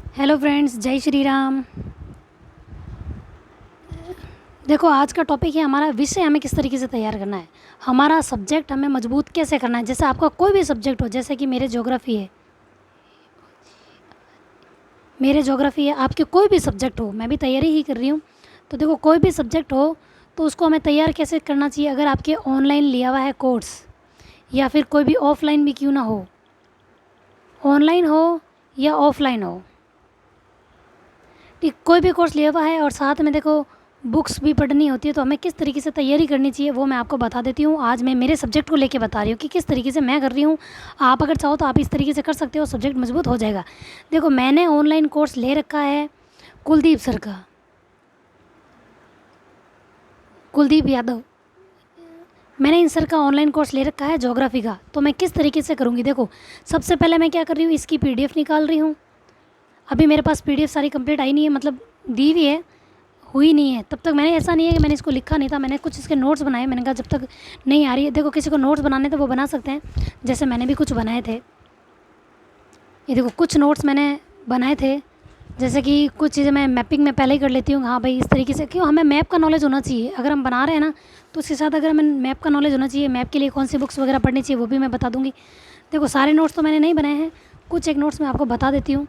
Hello friends, जय श्री राम। देखो, आज का टॉपिक है हमारा विषय हमें किस तरीके से तैयार करना है, हमारा सब्जेक्ट हमें मजबूत कैसे करना है। जैसे आपका कोई भी सब्जेक्ट हो, जैसे कि मेरे ज्योग्राफी है, आपके कोई भी सब्जेक्ट हो, मैं भी तैयारी ही कर रही हूँ। तो देखो, कोई भी सब्जेक्ट हो तो उसको हमें तैयार कैसे करना चाहिए। अगर आपके ऑनलाइन लिया हुआ है कोर्स, या फिर कोई भी ऑफलाइन भी क्यों ना हो, ऑनलाइन हो या ऑफलाइन हो, कि कोई भी कोर्स लिया हुआ है और साथ में देखो बुक्स भी पढ़नी होती है, तो हमें किस तरीके से तैयारी करनी चाहिए वो मैं आपको बता देती हूँ। आज मैं मेरे सब्जेक्ट को लेके बता रही हूँ कि किस तरीके से मैं कर रही हूँ। आप अगर चाहो तो आप इस तरीके से कर सकते हो, सब्जेक्ट मजबूत हो जाएगा। देखो, मैंने ऑनलाइन कोर्स ले रखा है कुलदीप सर का, कुलदीप यादव। मैंने इन सर का ऑनलाइन कोर्स ले रखा है ज्योग्राफी का। तो मैं किस तरीके से करूँगी, देखो सबसे पहले मैं क्या कर रही हूँ, इसकी पीडीएफ निकाल रही हूँ। अभी मेरे पास पीडीएफ सारी कंप्लीट आई नहीं है, मतलब दी हुई है, हुई नहीं है। तब तक मैंने, ऐसा नहीं है कि मैंने इसको लिखा नहीं था, मैंने कुछ इसके नोट्स बनाए। मैंने कहा जब तक नहीं आ रही है, देखो किसी को नोट्स बनाने थे वो बना सकते हैं, जैसे मैंने भी कुछ बनाए थे। ये देखो कुछ नोट्स मैंने बनाए थे, जैसे कि कुछ चीज़ें मैं मैपिंग में पहले ही कर लेती हूँ। हाँ भाई, इस तरीके से क्यों, हमें मैप का नॉलेज होना चाहिए अगर हम बना रहे हैं ना, तो उसके साथ अगर हमें मैप का नॉलेज होना चाहिए। मैप के लिए कौन सी बुक्स वगैरह पढ़नी चाहिए वो भी मैं बता दूँगी। देखो, सारे नोट्स तो मैंने नहीं बनाए हैं, कुछ एक नोट्स मैं आपको बता देती हूँ।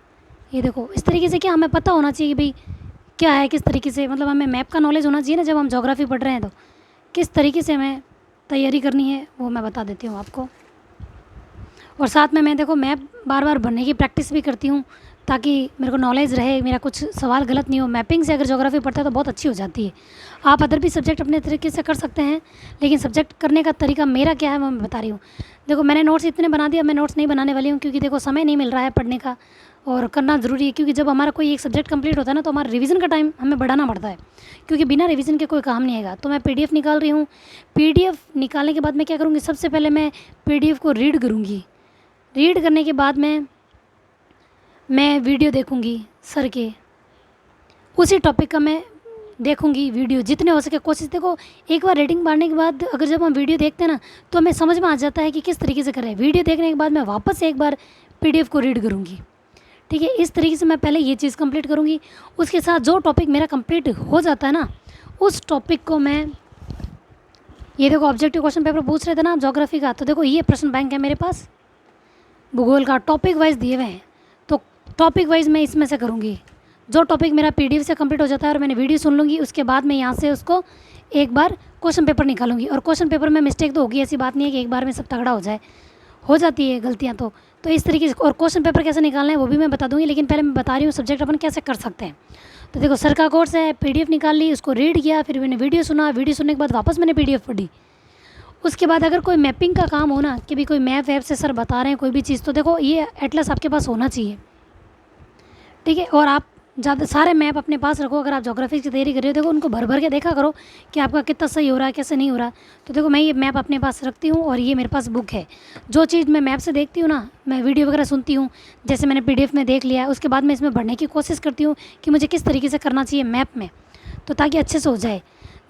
ये देखो, इस तरीके से क्या हमें पता होना चाहिए कि भाई क्या है, किस तरीके से, मतलब हमें मैप का नॉलेज होना चाहिए ना जब हम ज्योग्राफी पढ़ रहे हैं। तो किस तरीके से हमें तैयारी करनी है वो मैं बता देती हूँ आपको। और साथ में मैं देखो मैप बार बार भरने की प्रैक्टिस भी करती हूँ, ताकि मेरे को नॉलेज रहे, मेरा कुछ सवाल गलत नहीं हो। मैपिंग से अगर ज्योग्राफी पढ़ता है तो बहुत अच्छी हो जाती है। आप अदर भी सब्जेक्ट अपने तरीके से कर सकते हैं, लेकिन सब्जेक्ट करने का तरीका मेरा क्या है वो मैं बता रही हूँ। देखो, मैंने नोट्स इतने बना दिया, मैं नोट्स नहीं बनाने वाली हूँ, क्योंकि देखो समय नहीं मिल रहा है पढ़ने का, और करना ज़रूरी है। क्योंकि जब हमारा कोई एक सब्जेक्ट कंप्लीट होता है ना, तो हमारा रिवीजन का टाइम हमें बढ़ाना पड़ता है, क्योंकि बिना रिवीजन के कोई काम नहीं आएगा। तो मैं पीडीएफ निकाल रही हूँ। पीडीएफ निकालने के बाद मैं क्या करूँगी, सबसे पहले मैं पीडीएफ को रीड करूँगी। रीड करने के बाद में मैं वीडियो देखूँगी सर के, उसी टॉपिक का मैं देखूँगी वीडियो, जितने हो सके कोशिश। देखो, एक बार रीडिंग पढ़ने के बाद अगर जब हम वीडियो देखते हैं ना, तो हमें समझ में आ जाता है कि किस तरीके से करें। वीडियो देखने के बाद मैं वापस से एक बार पीडीएफ को रीड करूँगी। ठीक है, इस तरीके से मैं पहले ये चीज़ कंप्लीट करूँगी। उसके साथ जो टॉपिक मेरा कंप्लीट हो जाता है ना, उस टॉपिक को मैं, ये देखो ऑब्जेक्टिव क्वेश्चन पेपर पूछ रहे थे ना ज्योग्राफी का, तो देखो ये प्रश्न बैंक है मेरे पास, भूगोल का टॉपिक वाइज दिए हुए हैं। तो टॉपिक वाइज मैं इसमें से करूँगी। जो टॉपिक मेरा पीडीएफ से कंप्लीट हो जाता है और मैंने वीडियो सुन लूँगी, उसके बाद मैं यहाँ से उसको एक बार क्वेश्चन पेपर निकालूंगी। और क्वेश्चन पेपर में मिस्टेक तो होगी, ऐसी बात नहीं है कि एक बार में सब तगड़ा हो जाए, हो जाती है गलतियाँ तो इस तरीके से। और क्वेश्चन पेपर कैसे निकालना है वो भी मैं बता दूँगी, लेकिन पहले मैं बता रही हूँ सब्जेक्ट अपन कैसे कर सकते हैं। तो देखो, सर का कोर्स है, पीडीएफ निकाल ली, उसको रीड किया, फिर मैंने वीडियो सुना, वीडियो सुनने के बाद वापस मैंने पीडीएफ पढ़ी। उसके बाद अगर कोई मैपिंग का काम हो ना, कि भी कोई मैप वैप से सर बता रहे हैं कोई भी चीज़, तो देखो ये एटलस आपके पास होना चाहिए। ठीक है, और आप ज़्यादा सारे मैप अपने पास रखो। अगर आप ज्योग्राफी की तैयारी कर रहे हो, देखो उनको भर भर के देखा करो कि आपका कितना सही हो रहा है, कैसे नहीं हो रहा। तो देखो, मैं ये मैप अपने पास रखती हूँ, और ये मेरे पास बुक है। जो चीज़ मैं मैप से देखती हूँ ना, मैं वीडियो वगैरह सुनती हूँ, जैसे मैंने पीडीएफ में देख लिया, उसके बाद मैं इसमें भरने की कोशिश करती हूँ कि मुझे किस तरीके से करना चाहिए मैप में, तो ताकि अच्छे से हो जाए।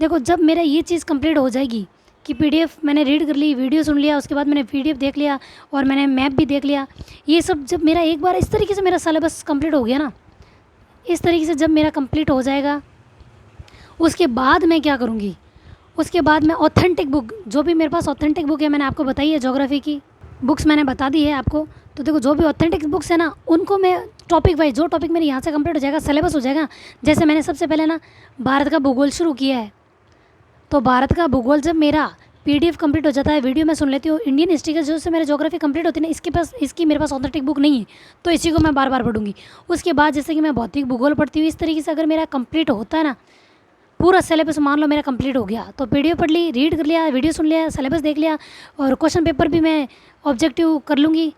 देखो, जब मेरा ये चीज़ कंप्लीट हो जाएगी कि पीडीएफ मैंने रीड कर ली, वीडियो सुन लिया, उसके बाद मैंने पीडीएफ देख लिया, और मैंने मैप भी देख लिया, ये सब जब मेरा एक बार इस तरीके से मेरा सिलेबस कंप्लीट हो गया ना, इस तरीके से जब मेरा कंप्लीट हो जाएगा, उसके बाद मैं क्या करूँगी, उसके बाद मैं ऑथेंटिक बुक, जो भी मेरे पास ऑथेंटिक बुक है, मैंने आपको बताई है ज्योग्राफी की बुक्स मैंने बता दी है आपको। तो देखो, जो भी ऑथेंटिक बुक्स है ना, उनको मैं टॉपिक वाइज, जो टॉपिक मेरे यहाँ से कंप्लीट हो जाएगा, सिलेबस हो जाएगा। जैसे मैंने सबसे पहले ना भारत का भूगोल शुरू किया है, तो भारत का भूगोल जब मेरा पीडीएफ कंप्लीट हो जाता है, वीडियो मैं सुन लेती हूँ, इंडियन हिस्ट्री का जो से मेरी ज्योग्राफी कंप्लीट होती है ना, इसकी मेरे पास ऑथेंटिक बुक नहीं है, तो इसी को मैं बार बार पढ़ूंगी। उसके बाद जैसे कि मैं भौतिक भूगोल पढ़ती हूँ, इस तरीके से अगर मेरा कंप्लीट होता है ना पूरा सिलेबस, मान लो मेरा कंप्लीट हो गया, तो पीडीएफ पढ़ ली, रीड कर लिया, वीडियो सुन लिया, सिलेबस देख लिया, और क्वेश्चन पेपर भी मैं ऑब्जेक्टिव कर लूँगी,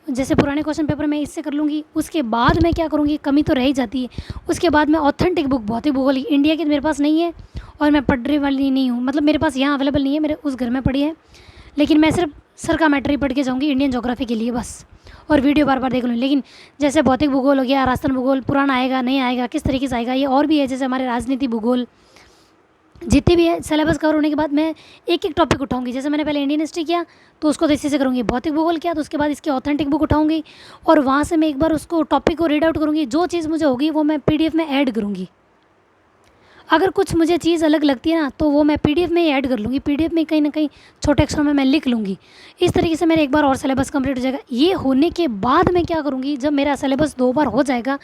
जैसे पुराने क्वेश्चन पेपर मैं इससे कर लूँगी। उसके बाद मैं क्या करूँगी, कमी तो रह ही जाती है, उसके बाद मैं ऑथेंटिक बुक भौतिक भूगोल इंडिया की मेरे पास नहीं है, और मैं पढ़ने वाली नहीं हूँ, मतलब मेरे पास यहाँ अवेलेबल नहीं है, मेरे उस घर में पड़ी है, लेकिन मैं सिर्फ सर का मैटर ही पढ़ के जाऊँगी इंडियन ज्योग्राफी के लिए बस, और वीडियो बार बार देख लूँ। लेकिन जैसे भौतिक भूगोल हो गया, राजस्थान भूगोल पुराना आएगा नहीं आएगा, किस तरीके से आएगा, ये और भी है, जैसे हमारे राजनीति भूगोल, जितने भी है सिलेबस कवर होने के बाद मैं एक एक टॉपिक उठाऊंगी। जैसे मैंने पहले इंडियन हिस्ट्री किया तो उसको तो इसी से करूँगी, भौतिक भूगोल किया तो उसके बाद इसकी ऑथेंटिक बुक उठाऊंगी और वहाँ से मैं एक बार उसको टॉपिक को रीड आउट करूँगी। जो चीज़ मुझे होगी वो मैं PDF में ऐड करूँगी। अगर कुछ मुझे चीज़ अलग लगती है ना तो वो मैं PDF में ही ऐड कर लूँगी, PDF में कहीं ना कहीं छोटे अक्षरों में मैं लिख लूँगी। इस तरीके से मेरा एक बार और सिलेबस कंप्लीट हो जाएगा। ये होने के बाद मैं क्या करूँगी, जब मेरा सिलेबस 2 बार हो जाएगा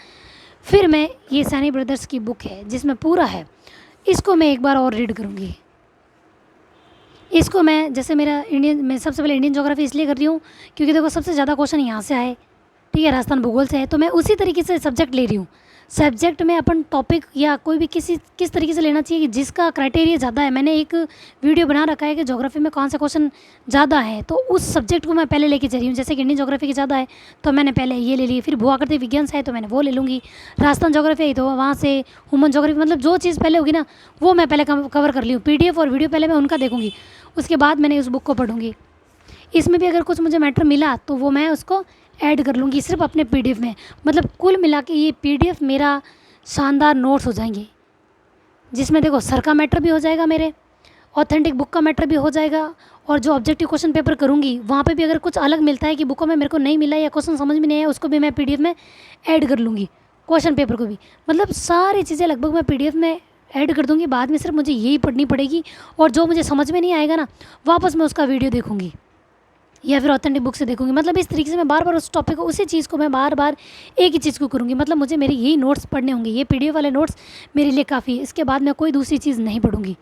फिर मैं ये सैनी ब्रदर्स की बुक है जिसमें पूरा है, इसको मैं एक बार और रीड करूँगी। इसको मैं जैसे मैं सबसे पहले इंडियन ज्योग्राफी इसलिए कर रही हूँ क्योंकि देखो सबसे ज़्यादा क्वेश्चन यहाँ से आए, ठीक है, राजस्थान भूगोल से है, तो मैं उसी तरीके से सब्जेक्ट ले रही हूँ। सब्जेक्ट में अपन टॉपिक या कोई भी किस तरीके से लेना चाहिए कि जिसका क्राइटेरिया ज़्यादा है। मैंने एक वीडियो बना रखा है कि ज्योग्राफी में कौन से क्वेश्चन ज़्यादा है, तो उस सब्जेक्ट को मैं पहले लेके चल रही हूँ। जैसे कि इंडियन ज्योग्राफी की ज़्यादा है तो मैंने पहले ये ले ली, फिर भूआकृति विज्ञान से है तो मैंने वो ले लूँगी, राजस्थान ज्योग्राफी है तो वहाँ से ह्यूमन ज्योग्राफी, मतलब जो चीज़ पहले होगी ना वो मैं पहले कवर कर ली हूँ। PDF और वीडियो पहले मैं उनका देखूँगी, उसके बाद मैंने उस बुक को पढ़ूँगी। इसमें भी अगर कुछ मुझे मैटर मिला तो वो मैं उसको ऐड कर लूँगी सिर्फ अपने PDF में। मतलब कुल मिला के ये PDF मेरा शानदार नोट्स हो जाएंगे, जिसमें देखो सर का मैटर भी हो जाएगा, मेरे ऑथेंटिक बुक का मैटर भी हो जाएगा, और जो ऑब्जेक्टिव क्वेश्चन पेपर करूँगी वहाँ पे भी अगर कुछ अलग मिलता है कि बुकों में मेरे को नहीं मिला या क्वेश्चन समझ में नहीं आया उसको भी मैं PDF में ऐड कर लूँगी, क्वेश्चन पेपर को भी। मतलब सारी चीज़ें लगभग मैं PDF में ऐड कर दूँगी। बाद में सिर्फ मुझे यही पढ़नी पड़ेगी और जो मुझे समझ में नहीं आएगा ना वापस मैं उसका वीडियो देखूँगी या फिर ऑथेंटिक बुक से देखूंगी। मतलब इस तरीके से मैं बार बार उस टॉपिक को, उसी चीज़ को मैं बार बार एक ही चीज़ को करूँगी। मतलब मुझे मेरे यही नोट्स पढ़ने होंगे, ये PDF वाले नोट्स मेरे लिए काफ़ी है। इसके बाद मैं कोई दूसरी चीज़ नहीं पढ़ूँगी।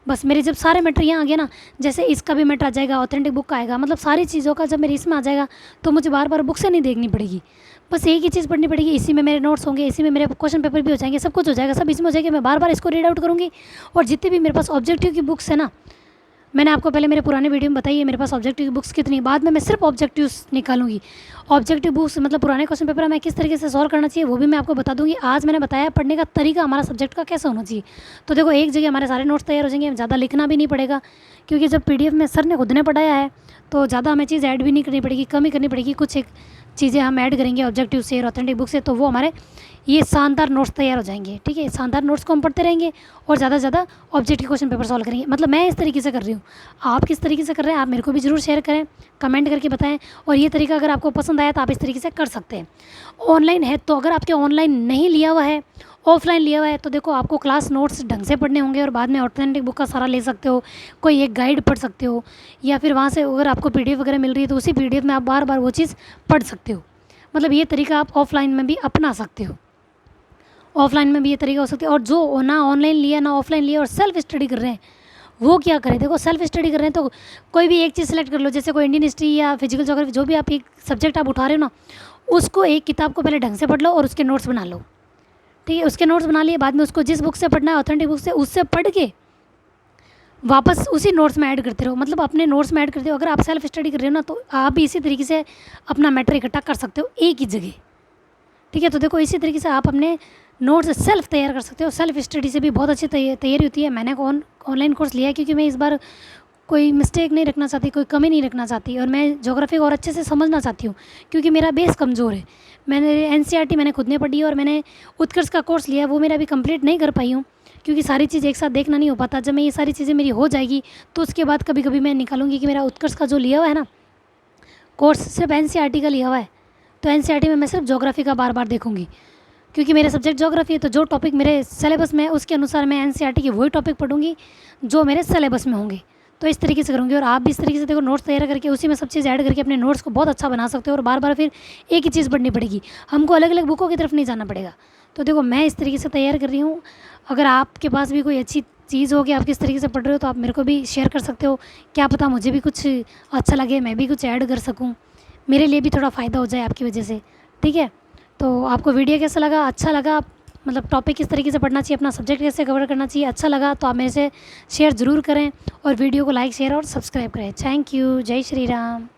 बस मेरे जब सारे मैटर यहाँ आ गया ना, जैसे इसका भी मैटर आ जाएगा, ऑथेंटिक बुक का आएगा, मतलब सारी चीज़ों का जब मेरे इसमें आ जाएगा तो मुझे बार बार बुक से नहीं देखनी पड़ेगी, बस एक ही चीज़ पढ़नी पड़ेगी। इसी में मेरे नोट्स होंगे, इसी में मेरे क्वेश्चन पेपर भी हो जाएंगे, सब कुछ हो जाएगा, सब इसमें हो जाएगा। मैं बार बार इसको रीड आउट करूँगी। और जितने भी मेरे पास ऑब्जेक्टिव की बुक्स है ना, मैंने आपको पहले मेरे पुराने वीडियो में बताई है मेरे पास ऑब्जेक्टिव बुक्स कितनी, बाद में मैं सिर्फ ऑब्जेक्टिव्स निकालूंगी। ऑब्जेक्टिव बुक्स मतलब पुराने क्वेश्चन पेपर में किस तरीके से सॉल्व करना चाहिए वो भी मैं आपको बता दूंगी। आज मैंने बताया पढ़ने का तरीका हमारा सब्जेक्ट का कैसा होना चाहिए। तो देखो एक जगह हमारे सारे नोट्स तैयार हो जाएंगे, ज़्यादा लिखना भी नहीं पड़ेगा, क्योंकि जब PDF में सर ने खुद ने पढ़ाया है तो ज़्यादा हमें चीज़ ऐड भी नहीं करनी पड़ेगी, कम ही करनी पड़ेगी। कुछ एक चीज़ें हम ऐड करेंगे ऑब्जेक्टिव से और ऑथेंटिक बुक से, तो वो हमारे ये शानदार नोट्स तैयार हो जाएंगे। ठीक है, शानदार नोट्स को हम पढ़ते रहेंगे और ज़्यादा से ज़्यादा ऑब्जेक्टिव क्वेश्चन पेपर सॉल्व करेंगे। मतलब मैं इस तरीके से कर रही हूँ, आप किस तरीके से कर रहे हैं आप मेरे को भी ज़रूर शेयर करें, कमेंट करके बताएं। और ये तरीका अगर आपको पसंद आया तो आप इस तरीके से कर सकते हैं। ऑनलाइन है तो अगर आपके ऑनलाइन नहीं लिया हुआ है, ऑफलाइन लिया हुआ है, तो देखो आपको क्लास नोट्स ढंग से पढ़ने होंगे और बाद में ऑथेंटिक बुक का सारा ले सकते हो, कोई एक गाइड पढ़ सकते हो, या फिर वहाँ से अगर आपको PDF वगैरह मिल रही है तो उसी PDF में आप बार बार वो चीज़ पढ़ सकते हो। मतलब ये तरीका आप ऑफलाइन में भी अपना सकते हो, ऑफलाइन में भी ये तरीका हो सकता है। और जो ना ऑनलाइन लिया ना ऑफलाइन लिया और सेल्फ स्टडी कर रहे हैं वो क्या करें, देखो सेल्फ स्टडी कर रहे हैं तो कोई भी एक चीज़ सेलेक्ट कर लो, जैसे कोई इंडियन हिस्ट्री या फिजिकल ज्योग्राफी, जो भी आप एक सब्जेक्ट आप उठा रहे हो ना, उसको एक किताब को पहले ढंग से पढ़ लो और उसके नोट्स बना लो। ठीक है, उसके नोट्स बना लिए, बाद में उसको जिस बुक से पढ़ना है ऑथेंटिक बुक से उससे पढ़ के वापस उसी नोट्स में ऐड करते रहो। मतलब अपने नोट्स में ऐड करते हो। अगर आप सेल्फ स्टडी कर रहे हो ना तो आप भी इसी तरीके से अपना मैटर इकट्ठा कर सकते हो एक ही जगह। ठीक है, तो देखो इसी तरीके से आप अपने नोट्स सेल्फ तैयार कर सकते हो। सेल्फ स्टडी से भी बहुत अच्छी तैयारी होती है। मैंने ऑनलाइन कोर्स लिया है क्योंकि मैं इस बार कोई मिस्टेक नहीं रखना चाहती, कोई कमी नहीं रखना चाहती, और मैं ज्योग्राफी को और अच्छे से समझना चाहती हूँ क्योंकि मेरा बेस कमज़ोर है। मैंने NCERT मैंने खुद ने पढ़ी है और मैंने उत्कर्ष का कोर्स लिया, वो मेरा अभी कंप्लीट नहीं कर पाई हूँ क्योंकि सारी चीज़ एक साथ देखना नहीं हो पाता। जब मैं ये सारी चीज़ें मेरी हो जाएगी तो उसके बाद कभी कभी मैं निकालूंगी कि मेरा उत्कर्ष का जो लिया हुआ है ना कोर्स सिर्फ NCERT का लिया हुआ है, तो NCERT में मैं सिर्फ ज्योग्राफी का बार बार देखूंगी क्योंकि मेरा सब्जेक्ट ज्योग्राफी है। तो जो टॉपिक मेरे सिलेबस में है उसके अनुसार मैं NCERT की वही टॉपिक पढ़ूंगी जो मेरे सिलेबस में होंगे। तो इस तरीके से करूँगी और आप भी इस तरीके से देखो नोट्स तैयार करके उसी में सब चीज़ ऐड करके अपने नोट्स को बहुत अच्छा बना सकते हो और बार बार फिर एक ही चीज़ पढ़नी पड़ेगी, हमको अलग अलग बुकों की तरफ नहीं जाना पड़ेगा। तो देखो मैं इस तरीके से तैयार कर रही हूँ। अगर आपके पास भी कोई अच्छी चीज़ हो कि आप किस तरीके से पढ़ रहे हो तो आप मेरे को भी शेयर कर सकते हो, क्या पता मुझे भी कुछ अच्छा लगे, मैं भी कुछ ऐड कर सकूँ, मेरे लिए भी थोड़ा फ़ायदा हो जाए आपकी वजह से। ठीक है, तो आपको वीडियो कैसा लगा, अच्छा लगा, मतलब टॉपिक किस तरीके से पढ़ना चाहिए, अपना सब्जेक्ट कैसे कवर करना चाहिए, अच्छा लगा तो आप मेरे से शेयर ज़रूर करें और वीडियो को लाइक शेयर और सब्सक्राइब करें। थैंक यू, जय श्री राम।